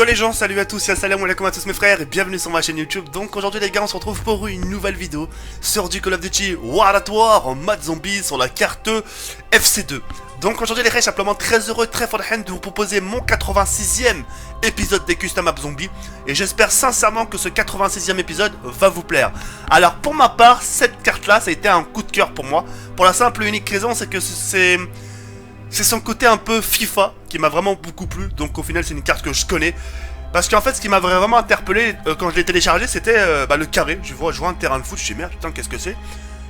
Yo les gens, salut à tous et assalamu alaikum à tous mes frères et bienvenue sur ma chaîne YouTube. Donc aujourd'hui les gars, on se retrouve pour une nouvelle vidéo sur du Call of Duty World at War en mode zombie sur la carte FC2. Donc aujourd'hui les gars, simplement très heureux, très fort de vous proposer mon 86e épisode des Custom Maps Zombies. Et j'espère sincèrement que ce 86e épisode va vous plaire. Alors pour ma part, cette carte là, ça a été un coup de cœur pour moi. Pour la simple et unique raison, c'est que c'est son côté un peu FIFA qui m'a vraiment beaucoup plu. Donc au final c'est une carte que je connais. Parce qu'en fait ce qui m'a vraiment interpellé quand je l'ai téléchargé, c'était le carré. Je vois un terrain de foot, je dis merde putain qu'est-ce que c'est.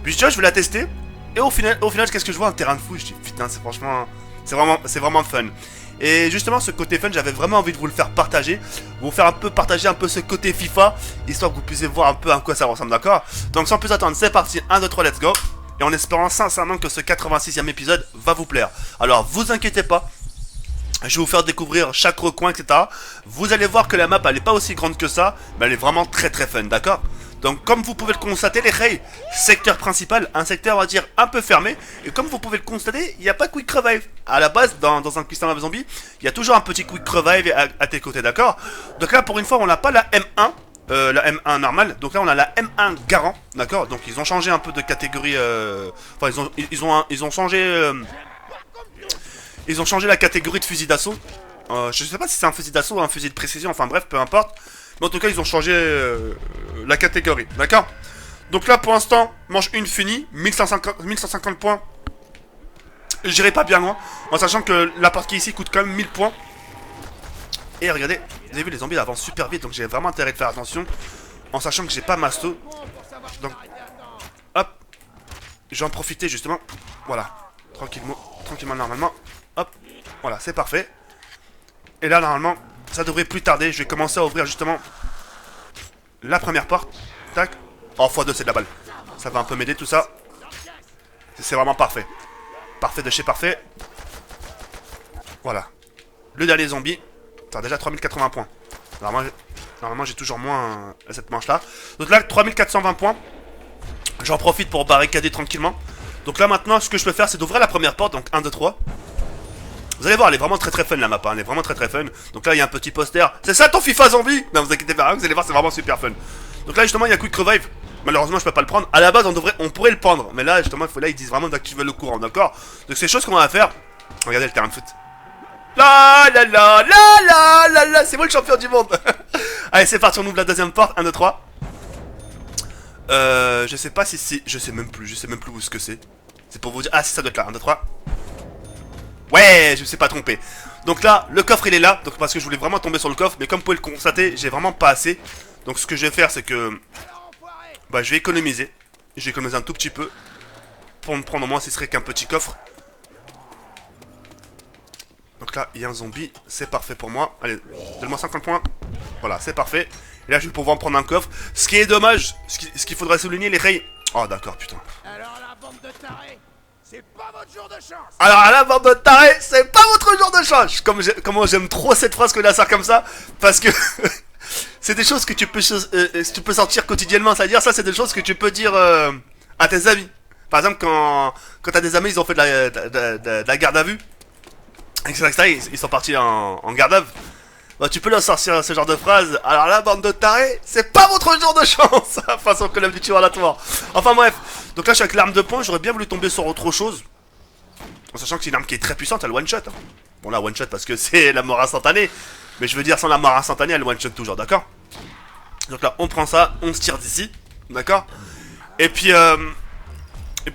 Puis je dis je vais la tester. Et au final qu'est-ce que je vois, un terrain de foot. Je dis putain c'est vraiment fun. Et justement ce côté fun, j'avais vraiment envie de vous le faire partager. Vous faire partager un peu ce côté FIFA, histoire que vous puissiez voir un peu à quoi ça ressemble, d'accord. Donc sans plus attendre, c'est parti, 1, 2, 3, let's go. Et en espérant sincèrement que ce 86e épisode va vous plaire. Alors vous inquiétez pas, je vais vous faire découvrir chaque recoin, etc. Vous allez voir que la map elle est pas aussi grande que ça, mais elle est vraiment très fun, d'accord. Donc comme vous pouvez le constater les rails, secteur principal, un secteur on va dire un peu fermé. Et comme vous pouvez le constater, il n'y a pas quick revive. À la base, dans un Custom Map Zombie, il y a toujours un petit quick revive à tes côtés, d'accord. Donc là pour une fois on n'a pas la M1. La M1 normale, donc là on a la M1 Garand, d'accord. Donc ils ont changé un peu de catégorie, enfin ils ont changé la catégorie de fusil d'assaut. Je sais pas si c'est un fusil d'assaut ou un fusil de précision, enfin bref, peu importe. Mais en tout cas ils ont changé la catégorie, d'accord. Donc là pour l'instant, manche 1 finie, 1150 points. J'irai pas bien loin, en sachant que la partie ici coûte quand même 1000 points. Et regardez, vous avez vu les zombies avancent super vite, donc j'ai vraiment intérêt de faire attention. En sachant que j'ai pas masto. Donc, hop. Je vais en profiter justement. Voilà, tranquillement normalement. Hop, voilà, c'est parfait. Et là normalement, ça devrait plus tarder. Je vais commencer à ouvrir justement la première porte. Tac. Oh, x2 c'est de la balle. Ça va un peu m'aider tout ça. C'est vraiment parfait. Parfait de chez parfait. Voilà. Le dernier zombie. T'as déjà 3080 points. Normalement j'ai toujours moins à cette manche là. Donc là 3420 points. J'en profite pour barricader tranquillement. Donc là maintenant ce que je peux faire c'est d'ouvrir la première porte. Donc 1, 2, 3. Vous allez voir elle est vraiment très fun la map hein. Elle est vraiment très fun. Donc là il y a un petit poster. C'est ça ton FIFA zombie? Non vous inquiétez pas, vous allez voir c'est vraiment super fun. Donc là justement il y a quick revive. Malheureusement je peux pas le prendre. À la base on pourrait le prendre. Mais là justement là ils disent vraiment d'activer le courant, d'accord. Donc c'est chose qu'on va faire. Regardez le terrain de foot. C'est moi le champion du monde. Allez c'est parti, on ouvre la deuxième porte, 1, 2, 3. Je sais pas si c'est... Je sais même plus où ce que c'est. C'est pour vous dire... Ah si ça doit être là, 1, 2, 3. Ouais, je me suis pas trompé. Donc là, le coffre il est là. Donc parce que je voulais vraiment tomber sur le coffre. Mais comme vous pouvez le constater, j'ai vraiment pas assez. Donc ce que je vais faire c'est que... Bah je vais économiser. Je vais économiser un tout petit peu. Pour me prendre au moins ce serait qu'un petit coffre. Donc là, il y a un zombie, c'est parfait pour moi. Allez, donne-moi 50 points. Voilà, c'est parfait. Et là, je vais pouvoir prendre un coffre. Ce qui est dommage, ce qu'il faudrait souligner, les rails. Oh, d'accord, putain. Alors la bande de tarés, c'est pas votre jour de chance. Alors la bande de tarés, c'est pas votre jour de chance. Comment j'aime trop cette phrase que la sort comme ça. Parce que c'est des choses que tu peux sortir quotidiennement. C'est-à-dire, ça, c'est des choses que tu peux dire à tes amis. Par exemple, quand t'as des amis, ils ont fait de la garde à vue. Etc. Ils sont partis en garde à vue. Bah, tu peux leur sortir ce genre de phrase. Alors la bande de tarés, c'est pas votre jour de chance. Façon Call of Duty World at War. Enfin bref. Donc là je suis avec l'arme de poing. J'aurais bien voulu tomber sur autre chose. En sachant que c'est une arme qui est très puissante. Elle one shot. Bon là one shot parce que c'est la mort instantanée. Mais je veux dire sans la mort instantanée elle one shot toujours, d'accord. Donc là on prend ça. On se tire d'ici. D'accord. Et puis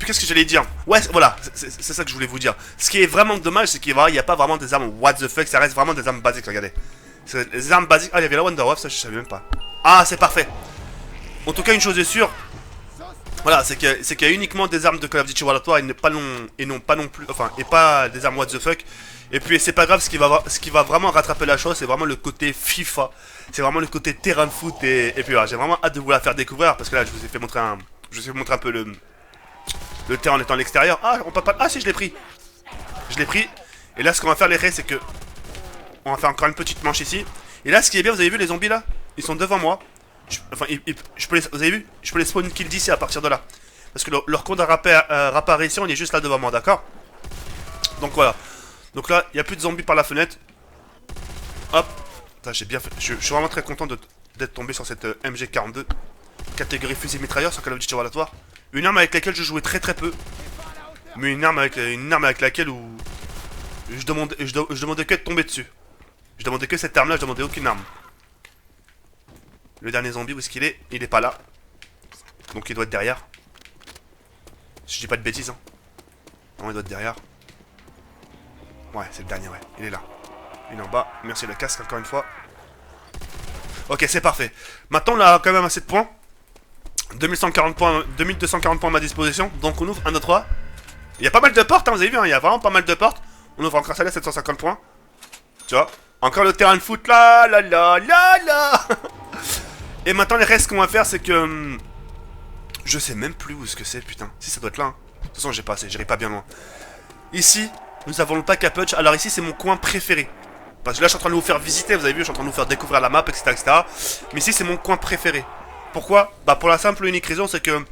qu'est-ce que j'allais dire? Ouais, voilà, c'est ça que je voulais vous dire. Ce qui est vraiment dommage, c'est qu'il n'y a pas vraiment des armes what the fuck, ça reste vraiment des armes basiques, regardez. Les armes basiques... Ah, il y avait la Wonderwolf, ça je savais même pas. Ah, c'est parfait. En tout cas, une chose est sûre. Voilà, c'est qu'il y a uniquement des armes de Call of Duty World at War et non pas non plus... Enfin, et pas des armes what the fuck. Et puis, c'est pas grave, ce qui va vraiment rattraper la chose, c'est vraiment le côté FIFA. C'est vraiment le côté terrain de foot. Et puis, voilà, j'ai vraiment hâte de vous la faire découvrir, parce que là, je vous ai fait montrer un... Je vous ai montré un peu le terrain en étant à l'extérieur. Ah, on peut pas... Ah si, je l'ai pris. Je l'ai pris. Et là, ce qu'on va faire, les raies, c'est que... On va faire encore une petite manche ici. Et là, ce qui est bien, vous avez vu les zombies, là? Ils sont devant moi. Je peux les... Vous avez vu? Je peux les spawn kill d'ici à partir de là. Parce que leur compte d'apparition, il est juste là devant moi, d'accord? Donc voilà. Donc là, il n'y a plus de zombies par la fenêtre. Hop. Ça, j'ai bien fait. Je suis vraiment très content d'être tombé sur cette MG42 catégorie fusil mitrailleur sur Call of Duty World at War. Une arme avec laquelle je jouais très peu, mais une arme avec laquelle où je demandais que de tomber dessus. Je demandais que cette arme là, je demandais aucune arme. Le dernier zombie, où est-ce qu'il est? Il est pas là. Donc il doit être derrière. Si je dis pas de bêtises, hein. Non, il doit être derrière. Ouais, c'est le dernier, ouais. Il est là. Il est en bas. Merci le casque, encore une fois. Ok, c'est parfait. Maintenant, on a quand même assez de points. 2240 points à ma disposition. Donc on ouvre 1, 2, 3. Il y a pas mal de portes, hein, vous avez vu, hein, il y a vraiment pas mal de portes. On ouvre encore celle-là, 750 points. Tu vois. Encore le terrain de foot, là, là, là, là, là. Et maintenant, les restes qu'on va faire, c'est que... je sais même plus où est-ce que c'est, putain. Si, ça doit être là, hein. De toute façon, j'ai pas assez, j'irai pas bien loin. Ici, nous avons le pack à punch. Alors ici, c'est mon coin préféré. Parce que là, je suis en train de vous faire visiter, vous avez vu, je suis en train de vous faire découvrir la map, etc., etc. Mais ici, c'est mon coin préféré. Pourquoi? Bah, pour la simple et unique raison, c'est que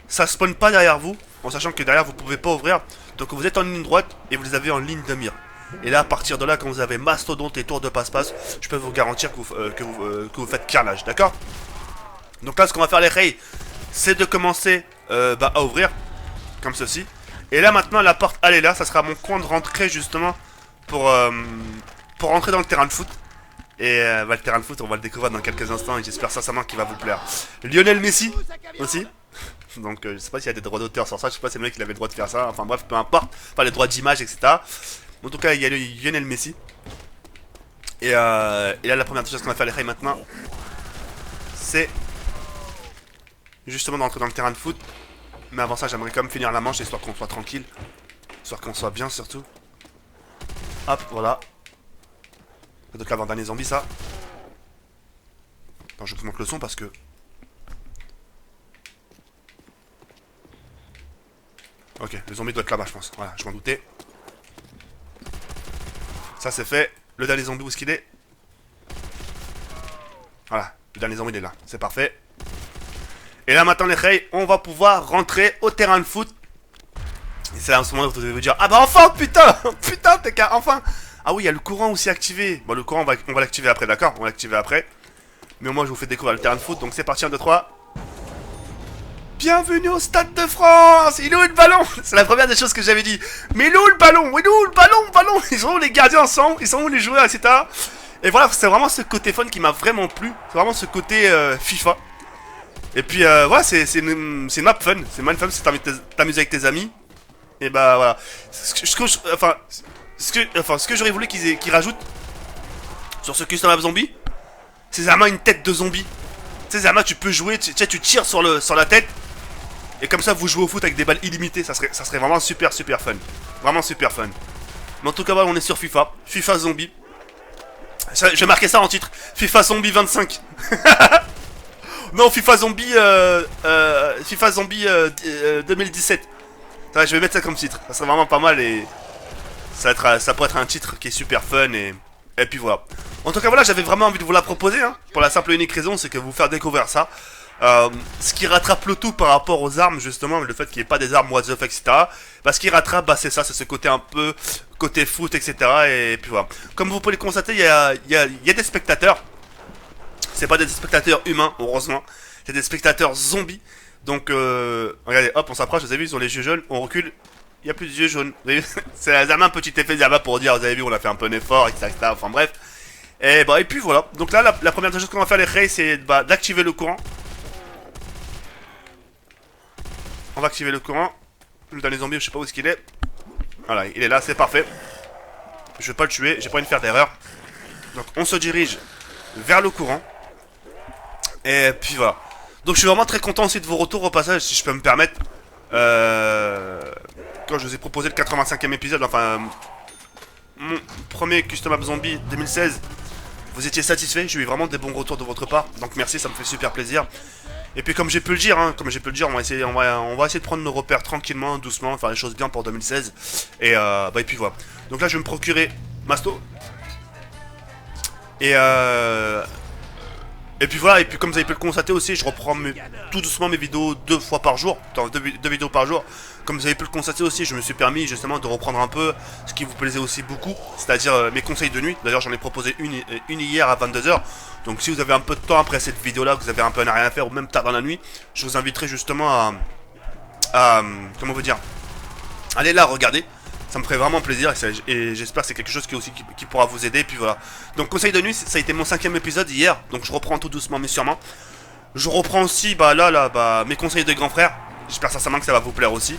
ça spawn pas derrière vous, en sachant que derrière, vous pouvez pas ouvrir. Donc, vous êtes en ligne droite et vous les avez en ligne de mire. Et là, à partir de là, quand vous avez mastodonte et tour de passe-passe, je peux vous garantir que vous faites carnage, d'accord? Donc là, ce qu'on va faire, les rays, c'est de commencer à ouvrir, comme ceci. Et là, maintenant, la porte, elle est là, ça sera mon coin de rentrée, justement, pour rentrer dans le terrain de foot. Et le terrain de foot, on va le découvrir dans quelques instants, et j'espère sincèrement qu'il va vous plaire. Lionel Messi, aussi. Donc, je sais pas s'il y a des droits d'auteur sur ça, je sais pas si c'est le mec qui avait le droit de faire ça, enfin bref, peu importe. Enfin, les droits d'image, etc. En tout cas, il y a le Lionel Messi. Et là, la première chose qu'on va faire, les rays, maintenant, c'est justement d'entrer dans le terrain de foot. Mais avant ça, j'aimerais quand même finir la manche, histoire qu'on soit tranquille. Histoire qu'on soit bien, surtout. Hop, voilà. Ça doit être l'avant-dernier zombie, ça. Attends, je vous montre le son parce que... ok, le zombie doit être là-bas, je pense. Voilà, je m'en doutais. Ça, c'est fait. Le dernier zombie, où est-ce qu'il est? Voilà, le dernier zombie, il est là. C'est parfait. Et là, maintenant, les rays, on va pouvoir rentrer au terrain de foot. Et c'est là, en ce moment, vous devez vous dire, ah bah enfin, putain. Putain, t'es qu'à enfin. Ah oui, il y a le courant aussi activé. Bon, le courant, on va l'activer après, d'accord? On va l'activer après. Mais au moins, je vous fais découvrir le terrain de foot. Donc, c'est parti, 1, 2, 3. Bienvenue au Stade de France. Il est où le ballon? C'est la première des choses que j'avais dit. Mais il est où le ballon? Il est où le ballon? Ils sont où les gardiens ensemble? Ils sont où les joueurs, etc. Et voilà, c'est vraiment ce côté fun qui m'a vraiment plu. C'est vraiment ce côté FIFA. Et puis, voilà, c'est une map fun. C'est une map fun, c'est t'amuser avec tes amis. Et bah, voilà. Ce que j'aurais voulu qu'ils rajoutent sur ce custom map zombie, c'est vraiment une tête de zombie. Tu sais, Zama, tu peux jouer, tu tires sur la tête. Et comme ça, vous jouez au foot avec des balles illimitées. Ça serait vraiment super fun. Vraiment super fun. Mais en tout cas, voilà, on est sur FIFA. FIFA Zombie. Je vais marquer ça en titre. FIFA Zombie 25. Non, FIFA Zombie 2017. Ça, je vais mettre ça comme titre. Ça serait vraiment pas mal et ça pourrait être un titre qui est super fun et puis voilà. En tout cas, voilà, j'avais vraiment envie de vous la proposer, hein, pour la simple et unique raison, c'est que vous faire découvrir ça. Ce qui rattrape le tout par rapport aux armes, justement, le fait qu'il n'y ait pas des armes what the fuck, etc. Bah, ce qui rattrape, bah, c'est ça, c'est ce côté un peu, côté foot, etc. Et puis voilà. Comme vous pouvez le constater, il y a des spectateurs. C'est pas des spectateurs humains, heureusement. C'est des spectateurs zombies. Donc, regardez, hop, on s'approche, vous avez vu, ils ont les yeux jaunes, on recule. Il n'y a plus de yeux jaunes. C'est un petit effet Zama pour dire, vous avez vu, on a fait un peu d'effort, etc. Enfin bref. Et bah, et puis voilà. Donc là, la première chose qu'on va faire, les rays, c'est d'activer le courant. On va activer le courant. Dans les zombies, je sais pas où est-ce qu'il est. Voilà, il est là, c'est parfait. Je vais pas le tuer, j'ai pas envie de faire d'erreur. Donc on se dirige vers le courant. Et puis voilà. Donc je suis vraiment très content aussi de vos retours au passage, si je peux me permettre. Quand je vous ai proposé le 85e épisode, enfin mon premier Custom Map Zombie 2016, vous étiez satisfait, j'ai eu vraiment des bons retours de votre part, donc merci, ça me fait super plaisir. Et puis comme j'ai pu le dire, on va essayer de prendre nos repères tranquillement, doucement, faire les choses bien pour 2016. Et et puis voilà. Donc là je vais me procurer Masto. Et Et puis voilà, et puis comme vous avez pu le constater aussi, je reprends tout doucement mes vidéos 2 fois par jour, enfin, deux vidéos par jour. Comme vous avez pu le constater aussi, je me suis permis justement de reprendre un peu ce qui vous plaisait aussi beaucoup, c'est-à-dire mes conseils de nuit. D'ailleurs j'en ai proposé une hier à 22h. Donc si vous avez un peu de temps après cette vidéo là, que vous avez un peu à rien à faire ou même tard dans la nuit, je vous inviterai justement à comment vous dire, allez là regarder. Ça me ferait vraiment plaisir et j'espère que c'est quelque chose qui pourra vous aider. Et puis voilà. Donc conseil de nuit, ça a été mon 5e épisode hier. Donc je reprends tout doucement mais sûrement. Je reprends aussi mes conseils de grand frère. J'espère sincèrement que ça va vous plaire aussi.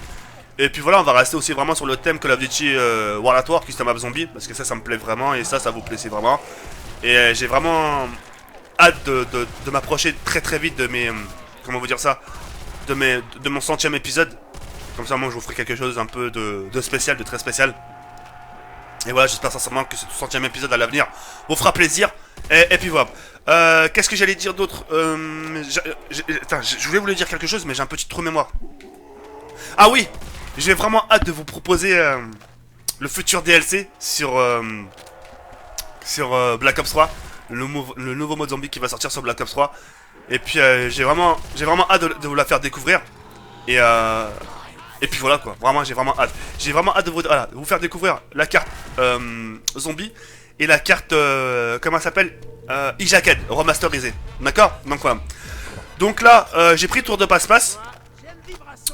Et puis voilà, on va rester aussi vraiment sur le thème Call of Duty World at War, Custom Map Zombie. Parce que ça me plaît vraiment et ça vous plaisait vraiment. Et j'ai vraiment hâte de m'approcher très très vite de mes... comment vous dire ça, de mon 100e épisode. Comme ça, moi, je vous ferai quelque chose un peu de spécial, de très spécial. Et voilà, j'espère sincèrement que ce 100e épisode à l'avenir vous fera plaisir. Et puis voilà. Qu'est-ce que j'allais dire d'autre je voulais vous le dire quelque chose, mais j'ai un petit trou de mémoire. Ah oui, j'ai vraiment hâte de vous proposer le futur DLC sur Black Ops 3. Le nouveau mode zombie qui va sortir sur Black Ops 3. Et puis, j'ai vraiment hâte de vous la faire découvrir. Et puis voilà quoi, vraiment j'ai vraiment hâte. J'ai vraiment hâte de vous faire découvrir la carte zombie et la carte, comment elle s'appelle, Ijaken, remasterisée. D'accord. Donc voilà. Donc là, j'ai pris tour de passe-passe.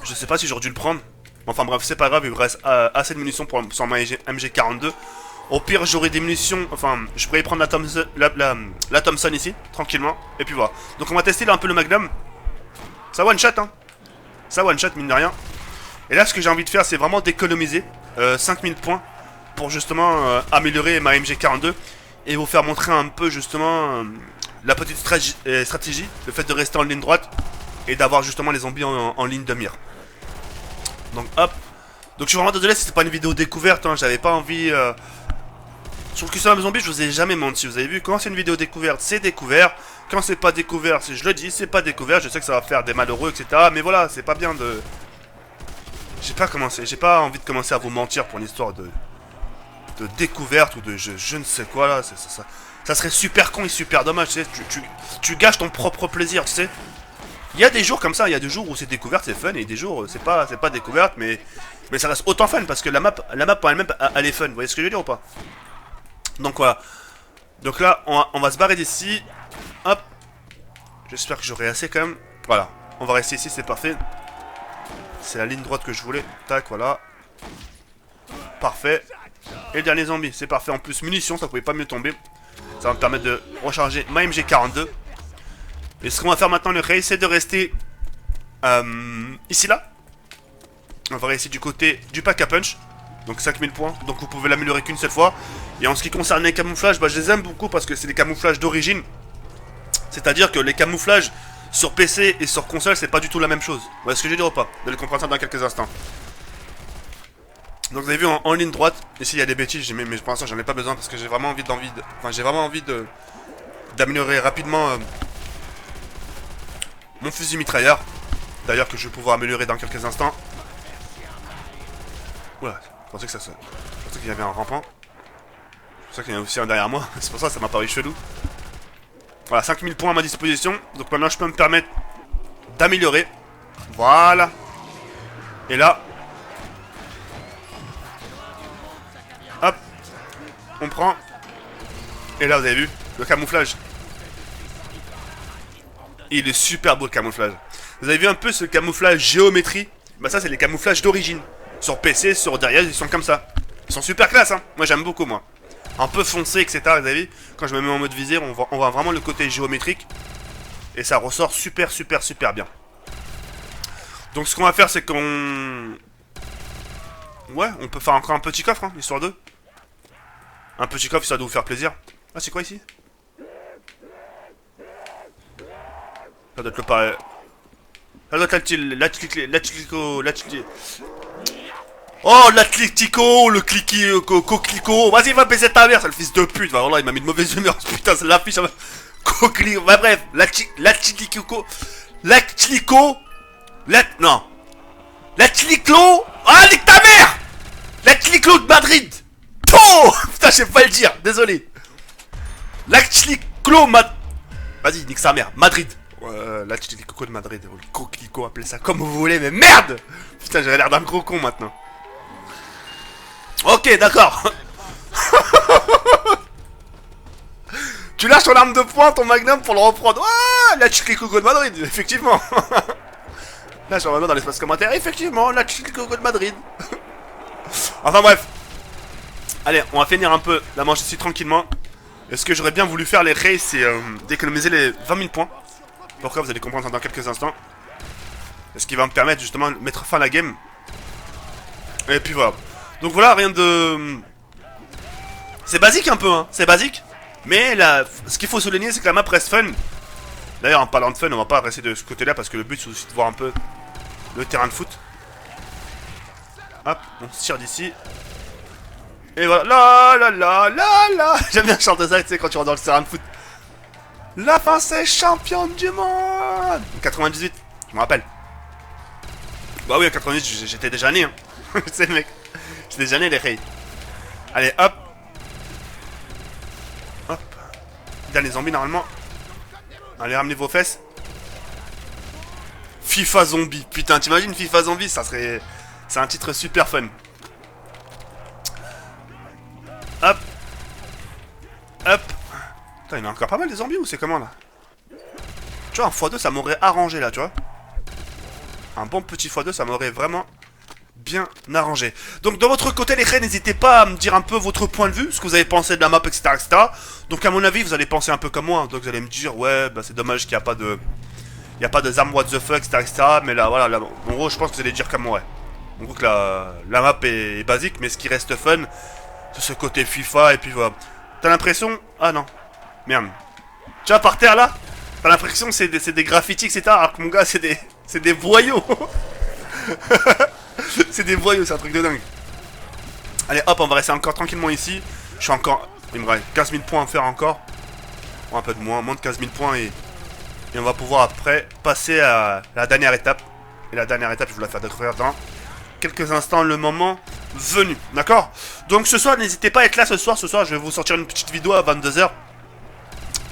Je sais pas si j'aurais dû le prendre. Enfin bref, c'est pas grave, il me reste assez de munitions sur ma MG42. Au pire, j'aurai des munitions, enfin, je pourrais prendre la Thompson ici, tranquillement. Et puis voilà. Donc on va tester là un peu le Magnum. Ça one shot, hein. Ça one shot, mine de rien. Et là, ce que j'ai envie de faire, c'est vraiment d'économiser 5000 points pour justement améliorer ma MG42 et vous faire montrer un peu justement la petite stratégie, le fait de rester en ligne droite et d'avoir justement les zombies en ligne de mire. Donc hop. Donc je suis vraiment désolé si c'est pas une vidéo découverte, hein, j'avais pas envie... Sur le Custom Zombie, je vous ai jamais menti, vous avez vu, quand c'est une vidéo découverte, c'est découvert. Quand c'est pas découvert, si je le dis, c'est pas découvert, je sais que ça va faire des malheureux, etc. Mais voilà, c'est pas bien de... J'ai pas envie de commencer à vous mentir pour une histoire de découverte ou de je ne sais quoi là. Ça serait super con et super dommage, tu sais. Tu gâches ton propre plaisir, tu sais. Il y a des jours comme ça, il y a des jours où c'est découverte, c'est fun, et des jours c'est pas découverte, mais ça reste autant fun parce que la map en elle-même, elle est fun. Vous voyez ce que je veux dire ou pas? Donc voilà. Donc là, on va se barrer d'ici. Hop. J'espère que j'aurai assez quand même. Voilà. On va rester ici, c'est parfait. C'est la ligne droite que je voulais. Tac, voilà. Parfait. Et le dernier zombie, c'est parfait. En plus, munitions, ça pouvait pas mieux tomber. Ça va me permettre de recharger ma MG42. Et ce qu'on va faire maintenant, le raid, c'est de rester ici, là. On va rester du côté du pack à punch. Donc 5000 points. Donc vous pouvez l'améliorer qu'une seule fois. Et en ce qui concerne les camouflages, bah, je les aime beaucoup parce que c'est des camouflages d'origine. C'est-à-dire que les camouflages sur PC et sur console, c'est pas du tout la même chose. Vous voyez ce que je veux dire ou pas? Vous allez comprendre ça dans quelques instants. Donc vous avez vu en ligne droite, ici il y a des bêtises, mais pour l'instant j'en ai pas besoin parce que j'ai vraiment envie d'améliorer rapidement mon fusil mitrailleur. D'ailleurs que je vais pouvoir améliorer dans quelques instants. Oula, je pensais qu'il y avait un rampant. C'est pour ça qu'il y en a aussi un derrière moi, c'est pour ça que ça m'a paru chelou. Voilà, 5000 points à ma disposition. Donc maintenant je peux me permettre d'améliorer. Voilà. Et là, hop, on prend. Et là vous avez vu, le camouflage. Il est super beau le camouflage. Vous avez vu un peu ce camouflage géométrie? Bah ça c'est les camouflages d'origine. Sur PC, sur derrière, ils sont comme ça. Ils sont super classe, hein. Moi j'aime beaucoup, moi. Un peu foncé, etc. Vous avez vu? Quand je me mets en mode visée, on voit vraiment le côté géométrique. Et ça ressort super bien. Donc ce qu'on va faire, c'est qu'on... Ouais, on peut faire encore un petit coffre, hein, histoire de... Un petit coffre, histoire de vous faire plaisir. Ah, c'est quoi ici? Ça doit être le pareil. Ça doit être l'Atlético... Oh, l'Atlético, le Coquelicot. Vas-y, va baiser ta mère, c'est le fils de pute. Voilà, il m'a mis de mauvaise humeur. Putain, c'est l'affiche. Coquelicot. Bah, bref, l'Atlético. Non. L'Atlético. Ah, nique ta mère. L'Atlético de Madrid. Oh, putain, je sais pas le dire. Désolé. L'Atlético Vas-y, nique sa mère. Madrid. L'Atlético de Madrid. Ou le Coquelicot, appelez ça comme vous voulez, mais merde. Putain, j'avais l'air d'un gros con maintenant. Ok, d'accord. Tu lâches ton arme de poing, ton magnum pour le reprendre. Ah, l'Atlético de Madrid, effectivement. Là, je suis vraiment dans l'espace commentaire. Effectivement, l'Atlético de Madrid. Enfin bref. Allez, on va finir un peu la manche ici tranquillement. Et ce que j'aurais bien voulu faire les rays, c'est d'économiser les 20 000 points. Pourquoi, vous allez comprendre dans quelques instants. Et ce qui va me permettre justement de mettre fin à la game. Et puis voilà. Donc voilà, rien de... C'est basique un peu, hein. C'est basique. Mais là, ce qu'il faut souligner, c'est que la map reste fun. D'ailleurs, en parlant de fun, on va pas rester de ce côté-là parce que le but, c'est aussi de voir un peu le terrain de foot. Hop, on se tire d'ici. Et voilà, la. J'aime bien chanter ça, tu sais, quand tu rentres dans le terrain de foot. La France est championne du monde. 98, je me rappelle. Bah oui, en 98, j'étais déjà né, hein. Tu sais, mec. J'étais déjà né, les rays. Allez, hop. Hop. Dernier zombie, normalement. Allez, ramenez vos fesses. FIFA Zombie. Putain, t'imagines FIFA Zombie, ça serait... C'est un titre super fun. Hop. Hop. Putain, il y en a encore pas mal des zombies ou c'est comment là? Tu vois, un x2 ça m'aurait arrangé là, tu vois. Un bon petit x2 ça m'aurait vraiment bien arrangé. Donc de votre côté les rays, n'hésitez pas à me dire un peu votre point de vue, ce que vous avez pensé de la map, etc. etc. Donc à mon avis, vous allez penser un peu comme moi. Donc vous allez me dire, ouais, bah c'est dommage qu'il n'y a pas de... Il n'y a pas de armes what the fuck, etc. etc. Mais là, voilà, là, en gros, je pense que vous allez dire comme moi, ouais. En gros que la map est basique, mais ce qui reste fun, c'est ce côté FIFA, et puis voilà. T'as l'impression... Ah non. Merde. Tu vois, par terre, là, t'as l'impression que c'est des graffitis, etc. Alors que mon gars, c'est des voyaux. C'est des voyaux, c'est un truc de dingue. Allez, hop, on va rester encore tranquillement ici. Je suis encore... Il me reste 15 000 points à faire encore. Bon, un peu de moins de 15 000 points, et on va pouvoir après passer à la dernière étape. Et la dernière étape, je vous la faire découvrir dans quelques instants, le moment venu, d'accord? Donc ce soir, n'hésitez pas à être là ce soir. Ce soir, je vais vous sortir une petite vidéo à 22 h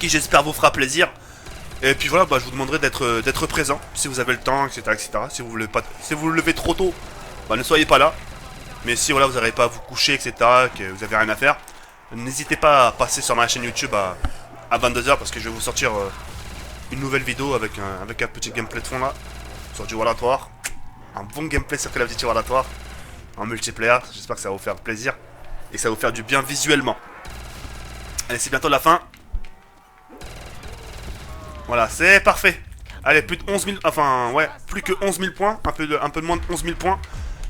qui, j'espère, vous fera plaisir. Et puis voilà, bah, je vous demanderai d'être présent, si vous avez le temps, etc. etc. Si vous voulez pas, si vous le levez trop tôt, bah, ne soyez pas là. Mais si voilà, vous n'arrivez pas à vous coucher, etc., que vous avez rien à faire, n'hésitez pas à passer sur ma chaîne YouTube à 22 h parce que je vais vous sortir une nouvelle vidéo avec un petit gameplay de fond là, sur du World at War. Un bon gameplay sur Call of Duty World at War en multiplayer. J'espère que ça va vous faire plaisir et que ça va vous faire du bien visuellement. Allez, c'est bientôt la fin. Voilà, c'est parfait. Allez, plus de 11 000, enfin ouais, plus que 11 000 points, un peu moins de 11 000 points.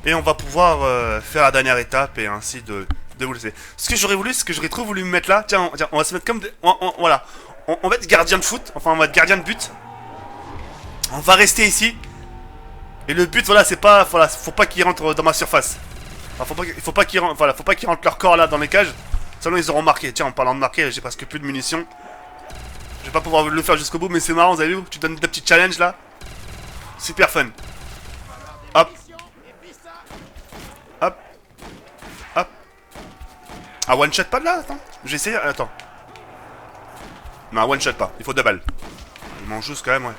Et on va pouvoir faire la dernière étape et ainsi de vous laisser. Ce que j'aurais voulu, ce que j'aurais trop voulu me mettre là, tiens, on va se mettre comme des, voilà, on va être gardien de foot, enfin on va être gardien de but. On va rester ici. Et le but, voilà, c'est pas, voilà, faut pas qu'ils rentrent dans ma surface. Enfin, faut pas qu'ils rentrent, voilà, faut pas qu'ils rentrent leur corps là dans les cages. Sinon ils auront marqué. Tiens, en parlant de marquer, j'ai presque plus de munitions. Je vais pas pouvoir le faire jusqu'au bout, mais c'est marrant, vous avez vu? Tu donnes des petits challenges là. Super fun. Hop. Hop. Hop. Ah, one shot pas de là, attends. J'ai essayé, attends. Non, one shot pas, il faut 2 balles. Il mange juste quand même, ouais.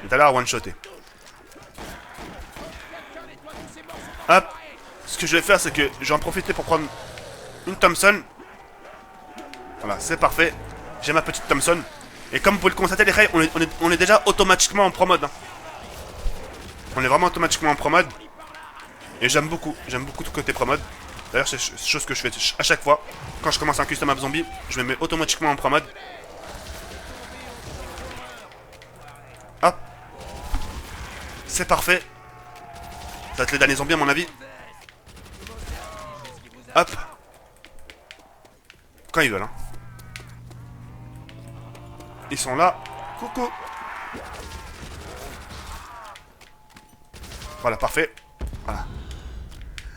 Tout à l'heure, one shoté. Hop. Ce que je vais faire, c'est que je vais en profiter pour prendre une Thompson. Voilà, c'est parfait. J'ai ma petite Thompson. Et comme vous pouvez le constater, les rays, on est déjà automatiquement en pro mode. Hein. On est vraiment automatiquement en pro mode. Et j'aime beaucoup tout côté pro mode. D'ailleurs, c'est chose que je fais à chaque fois. Quand je commence un custom map zombie, je me mets automatiquement en pro mode. Hop. C'est parfait. Ça va être les derniers zombies à mon avis. Hop. Quand ils veulent, hein. Ils sont là. Coucou. Voilà, parfait. Voilà.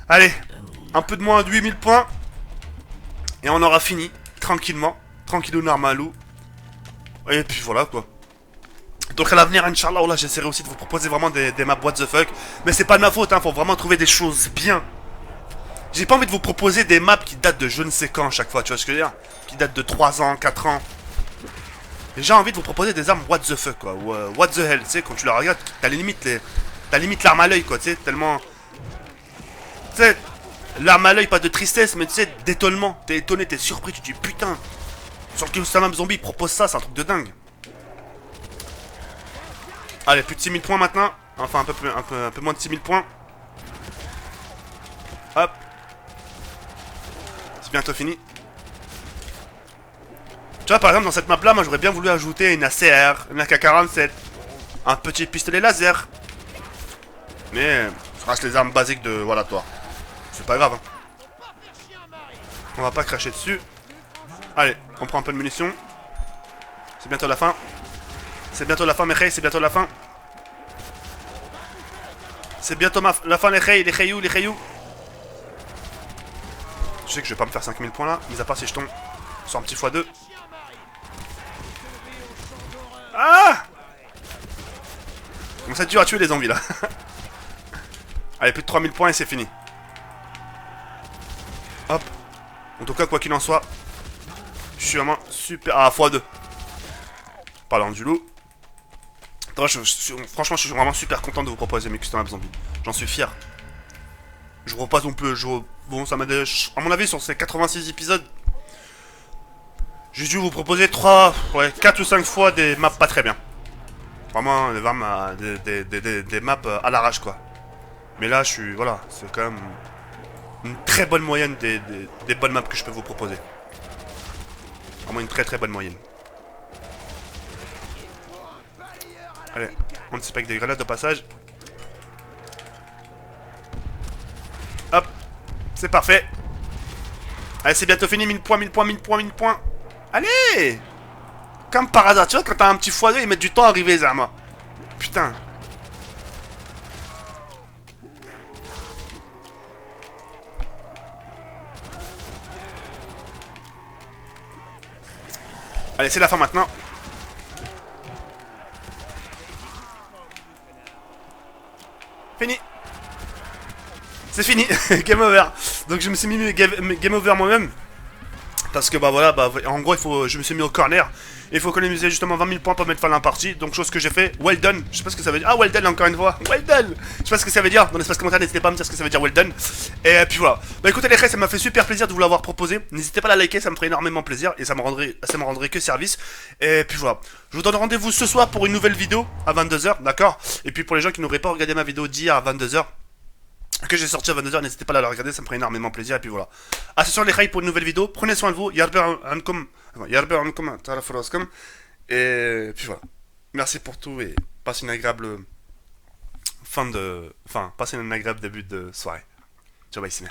Allez. Un peu de moins de 8000 points. Et on aura fini. Tranquillement. Tranquillou, normalou. Et puis voilà, quoi. Donc à l'avenir, Inch'Allah, là, j'essaierai aussi de vous proposer vraiment des maps what the fuck. Mais c'est pas de ma faute, hein. Faut vraiment trouver des choses bien. J'ai pas envie de vous proposer des maps qui datent de je ne sais quand à chaque fois. Tu vois ce que je veux dire? Qui datent de 3 ans, 4 ans. j'ai envie de vous proposer des armes what the fuck quoi, ou what the hell, tu sais, quand tu la regardes, t'as limite l'arme à l'œil quoi, tu sais, tellement... Tu sais, l'arme à l'œil, pas de tristesse, mais tu sais, d'étonnement, t'es étonné, t'es surpris, tu te dis putain, sur le Killstamam Zombie propose ça, c'est un truc de dingue. Allez, plus de 6000 points maintenant, enfin un peu moins de 6000 points. Hop. C'est bientôt fini. Tu vois, par exemple, dans cette map-là, moi, j'aurais bien voulu ajouter une ACR, une AK-47, un petit pistolet laser. Mais, ça reste les armes basiques de... Voilà, toi. C'est pas grave, hein. On va pas cracher dessus. Allez, on prend un peu de munitions. C'est bientôt la fin. C'est bientôt la fin, mes reis, c'est bientôt la fin. C'est bientôt la fin, les rayous. Je sais que je vais pas me faire 5000 points là, mis à part si je tombe sur un petit x2. Ah! Comment ça dur à tuer les zombies là. Allez, plus de 3000 points et c'est fini. Hop. En tout cas, quoi qu'il en soit, je suis vraiment super... Ah, x2. Parlant du loup. Franchement, je suis vraiment super content de vous proposer mes custom zombies. J'en suis fier. Je repasse un peu... Bon, ça m'a... À mon avis, sur ces 86 épisodes, j'ai dû vous proposer 4 ou 5 fois des maps pas très bien. Vraiment, des maps à l'arrache, quoi. Mais là, je suis... Voilà, c'est quand même une très bonne moyenne des bonnes maps que je peux vous proposer. Vraiment une très bonne moyenne. Allez, on anticipe avec des grenades de passage. Hop, c'est parfait. Allez, c'est bientôt fini, 1000 points. Allez! Comme par hasard, tu vois, quand t'as un petit x2, ils mettent du temps à arriver, Zama. Putain. Allez, c'est la fin maintenant. Fini. C'est fini. Game over. Donc je me suis mis game over moi-même. Parce que bah voilà, bah en gros je me suis mis au corner. Il faut économiser justement 20 000 points pour mettre fin à la partie. Donc chose que j'ai fait, well done. Je sais pas ce que ça veut dire. Ah, well done encore une fois. Well done. Je sais pas ce que ça veut dire. Dans l'espace commentaire, n'hésitez pas à me dire ce que ça veut dire well done. Et puis voilà. Bah écoutez les frères, ça m'a fait super plaisir de vous l'avoir proposé. N'hésitez pas à la liker, ça me ferait énormément plaisir. Et ça me rendrait que service. Et puis voilà. Je vous donne rendez-vous ce soir pour une nouvelle vidéo à 22h, d'accord. Et puis pour les gens qui n'auraient pas regardé ma vidéo d'hier à 22h, que j'ai sorti à 22h, n'hésitez pas à la regarder, ça me ferait énormément plaisir. Et puis voilà. À ce soir les rails pour une nouvelle vidéo. Prenez soin de vous. Et puis voilà. Merci pour tout et passez une agréable passez un agréable début de soirée. Ciao, bye, c'est